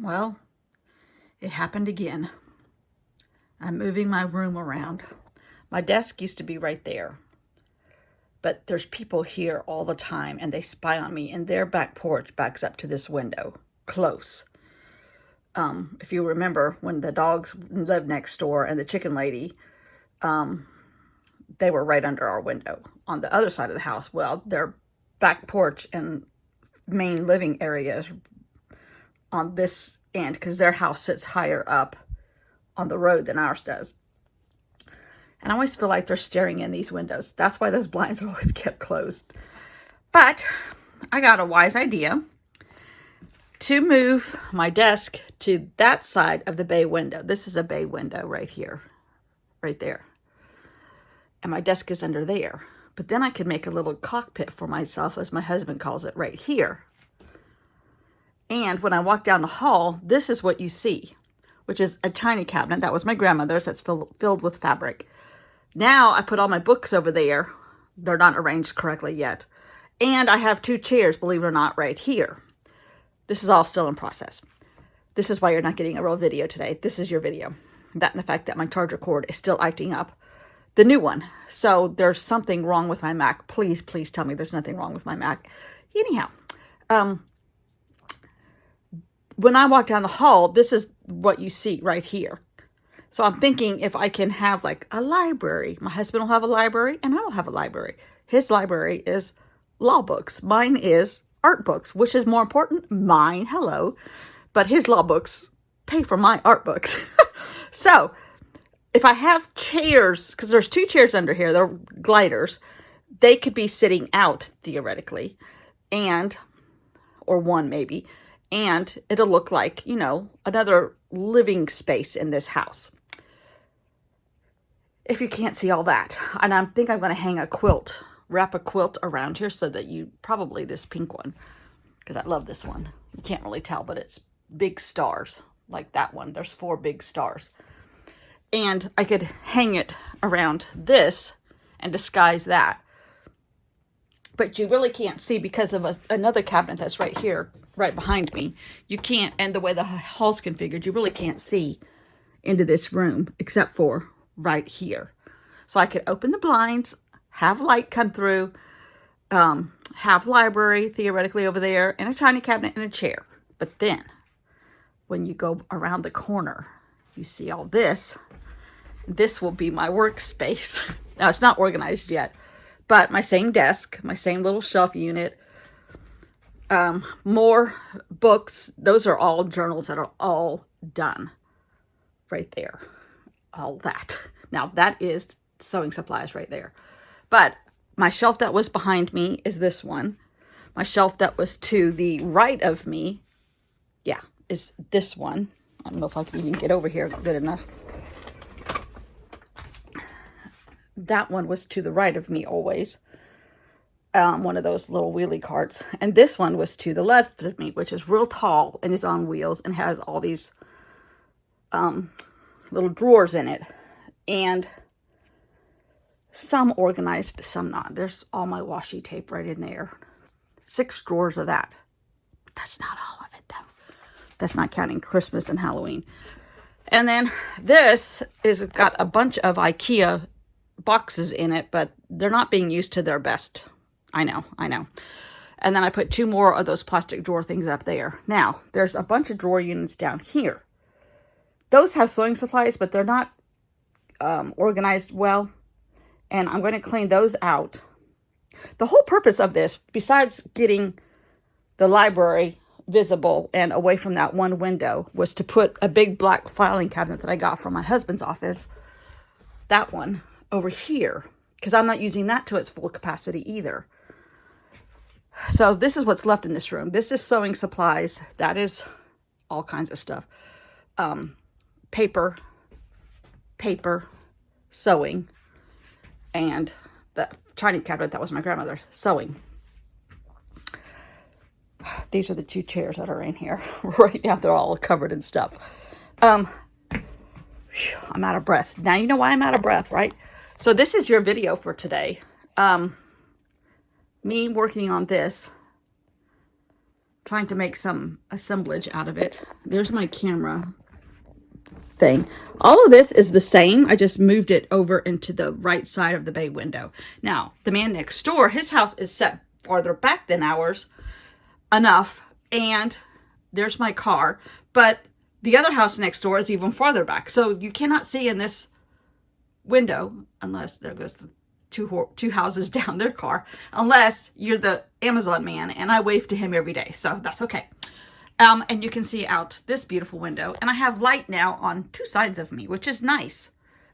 Well, it happened again. I'm moving my room around. My desk used to be right there, but there's people here all the time and they spy on me, and their back porch backs up to this window, close. If you remember when the dogs lived next door and the chicken lady, they were right under our window on the other side of the house. Well, their back porch and main living area is on this end because their house sits higher up on the road than ours does. And I always feel like they're staring in these windows. That's why those blinds are always kept closed. But I got a wise idea to move my desk to that side of the bay window. This is a bay window right here, right there. And my desk is under there. But then I could make a little cockpit for myself, as my husband calls it, right here. And when I walk down the hall, this is what you see, which is a china cabinet. That was my grandmother's. That's filled with fabric. Now I put all my books over there. They're not arranged correctly yet. And I have 2 chairs, believe it or not, right here. This is all still in process. This is why you're not getting a real video today. This is your video. That and the fact that my charger cord is still acting up. The new one. So there's something wrong with my Mac. Please, please tell me there's nothing wrong with my Mac. Anyhow, when I walk down the hall, this is what you see right here. So I'm thinking if I can have like a library. My husband will have a library and I will have a library. His library is law books. Mine is art books, which is more important. Mine, hello. But his law books pay for my art books. So if I have chairs, because there's 2 chairs under here, they're gliders, they could be sitting out theoretically, or one maybe, and it'll look like, another living space in this house. If you can't see all that, and I think I'm going to hang a quilt, wrap a quilt around here so that probably this pink one, because I love this one. You can't really tell, but it's big stars, like that one. There's 4 big stars. And I could hang it around this and disguise that. But you really can't see because of another cabinet that's right here, right behind me. You can't, and the way the hall's configured, you really can't see into this room except for right here. So I could open the blinds, have light come through, have library theoretically over there, and a tiny cabinet and a chair. But then when you go around the corner, you see all this. This will be my workspace. Now, it's not organized yet, but my same desk, my same little shelf unit, more books. Those are all journals that are all done right there. All that. Now, that is sewing supplies right there. But my shelf that was behind me is this one. My shelf that was to the right of me, is this one. I don't know if I can even get over here good enough. That one was to the right of me always. One of those little wheelie carts. And this one was to the left of me, which is real tall and is on wheels and has all these little drawers in it. And some organized, some not. There's all my washi tape right in there. 6 drawers of that. That's not all of it, though. That's not counting Christmas and Halloween. And then this is got a bunch of IKEA boxes in it, but they're not being used to their best. I know. And then I put 2 more of those plastic drawer things up there. Now, there's a bunch of drawer units down here. Those have sewing supplies, but they're not organized well. And I'm going to clean those out. The whole purpose of this, besides getting the library visible and away from that one window, was to put a big black filing cabinet that I got from my husband's office, that one, over here, because I'm not using that to its full capacity either. So this is what's left in this room. This is sewing supplies. That is all kinds of stuff. Paper, sewing, and the china cabinet that was my grandmother's, sewing. These are the 2 chairs that are in here. Right now they're all covered in stuff. I'm out of breath. Now you know why I'm out of breath, right? So this is your video for today. Me working on this, trying to make some assemblage out of it. There's my camera thing. All of this is the same. I just moved it over into the right side of the bay window. Now, the man next door, his house is set farther back than ours enough, and there's my car, but the other house next door is even farther back. So you cannot see in this window, unless there goes the two houses down their car, unless you're the Amazon man, and I wave to him every day, so that's okay. And you can see out this beautiful window, and I have light now on 2 sides of me, which is nice.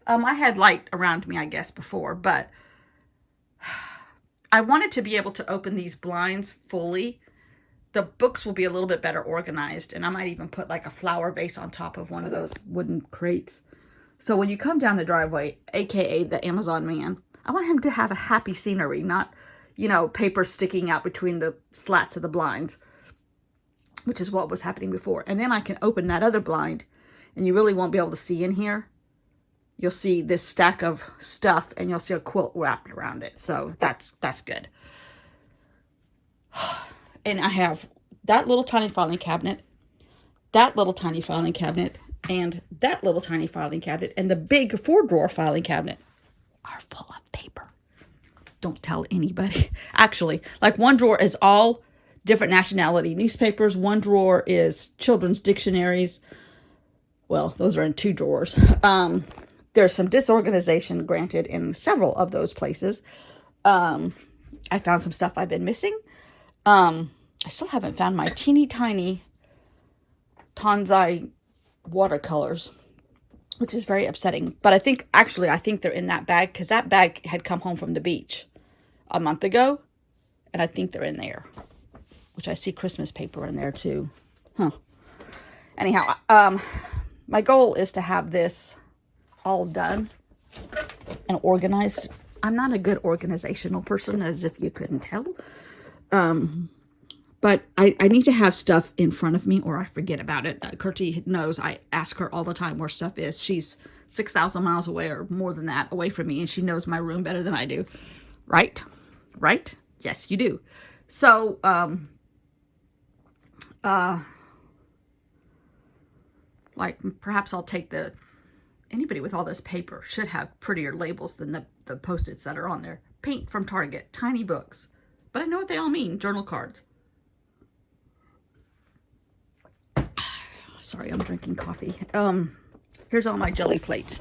I had light around me, I guess, before, but I wanted to be able to open these blinds fully. The books will be a little bit better organized, and I might even put like a flower vase on top of one of those wooden crates. So when you come down the driveway, aka the Amazon man, I want him to have a happy scenery, not, you know, paper sticking out between the slats of the blinds, which is what was happening before. And then I can open that other blind, and you really won't be able to see in here. You'll see this stack of stuff, and you'll see a quilt wrapped around it. So that's good. And I have that little tiny filing cabinet, that little tiny filing cabinet, and that little tiny filing cabinet, and the big 4-drawer filing cabinet are full of paper. Don't tell anybody. Actually, like one drawer is all different nationality newspapers. One drawer is children's dictionaries. Well, those are in 2 drawers. There's some disorganization, granted, in several of those places. I found some stuff I've been missing. I still haven't found my teeny tiny Tansai watercolors, which is very upsetting. But I think they're in that bag, because that bag had come home from the beach a month ago, and I think they're in there, which I see Christmas paper in there too. Anyhow, my goal is to have this all done and organized. I'm not a good organizational person, as if you couldn't tell. But I need to have stuff in front of me, or I forget about it. Kurtie knows I ask her all the time where stuff is. She's 6,000 miles away, or more than that, away from me, and she knows my room better than I do. Right? Right? Yes, you do. So, like, perhaps I'll take anybody with all this paper should have prettier labels than the Post-its that are on there. Paint from Target, tiny books. But I know what they all mean, journal cards. Sorry, I'm drinking coffee. Here's all my jelly plates.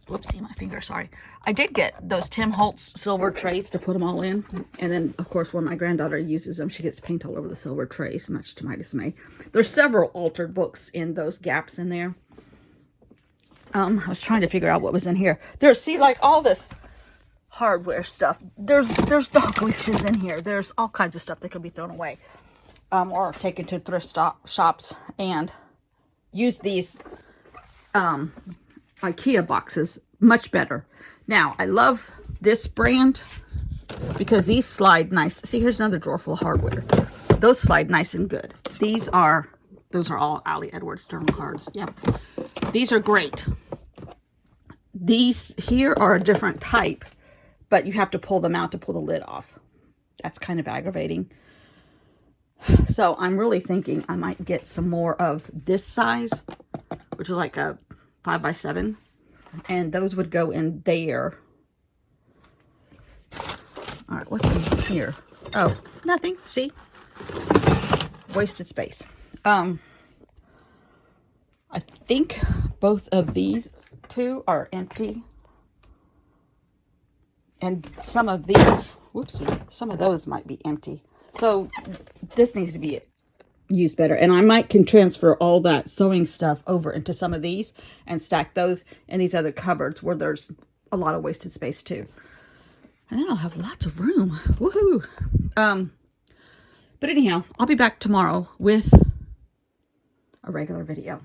Whoopsie, my finger, sorry. I did get those Tim Holtz silver trays to put them all in. And then, of course, when my granddaughter uses them, she gets paint all over the silver trays, much to my dismay. There's several altered books in those gaps in there. I was trying to figure out what was in here. See, like all this hardware stuff. There's dog leashes in here. There's all kinds of stuff that could be thrown away. Or taken to thrift shops and use these IKEA boxes much better. Now, I love this brand because these slide nice. See, here's another drawer full of hardware. Those slide nice and good. Those are all Ali Edwards journal cards. Yep. These are great. These here are a different type, but you have to pull them out to pull the lid off. That's kind of aggravating. So I'm really thinking I might get some more of this size, which is like a 5x7, and those would go in there. All right, what's in here? Oh, nothing. See? Wasted space. I think both of these 2 are empty. And some of these, some of those might be empty. So this needs to be used better. And I can transfer all that sewing stuff over into some of these and stack those in these other cupboards where there's a lot of wasted space too. And then I'll have lots of room. Woohoo! But anyhow, I'll be back tomorrow with a regular video.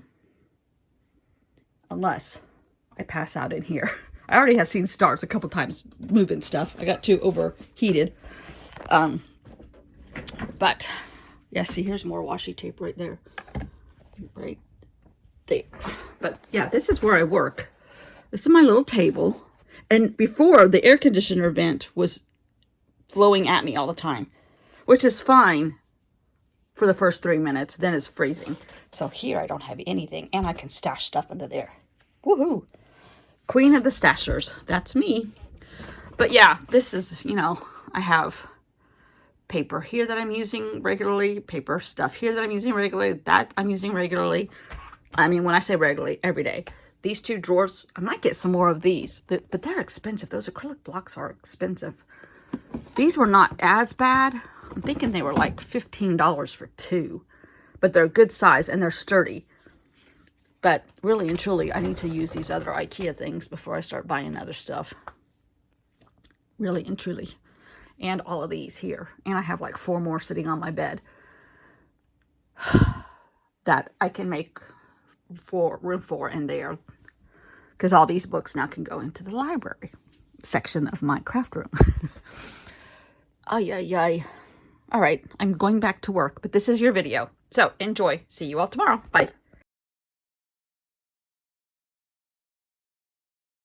Unless I pass out in here. I already have seen stars a couple times moving stuff. I got too overheated. But, yeah, see, here's more washi tape right there. Right there. But, yeah, this is where I work. This is my little table. And before, the air conditioner vent was flowing at me all the time. Which is fine for the first 3 minutes. Then it's freezing. So here I don't have anything. And I can stash stuff under there. Woohoo! Queen of the stashers. That's me. But yeah, this is, you know, I have paper here that I'm using regularly. Paper stuff here that I'm using regularly. That I'm using regularly. I mean, when I say regularly, every day. These 2 drawers, I might get some more of these. But they're expensive. Those acrylic blocks are expensive. These were not as bad. I'm thinking they were like $15 for 2. But they're good size and they're sturdy. But really and truly, I need to use these other IKEA things before I start buying other stuff. Really and truly. And all of these here. And I have like 4 more sitting on my bed that I can make room for in there. Because all these books now can go into the library section of my craft room. Ay, ay, ay. All right, I'm going back to work, but this is your video. So enjoy. See you all tomorrow. Bye.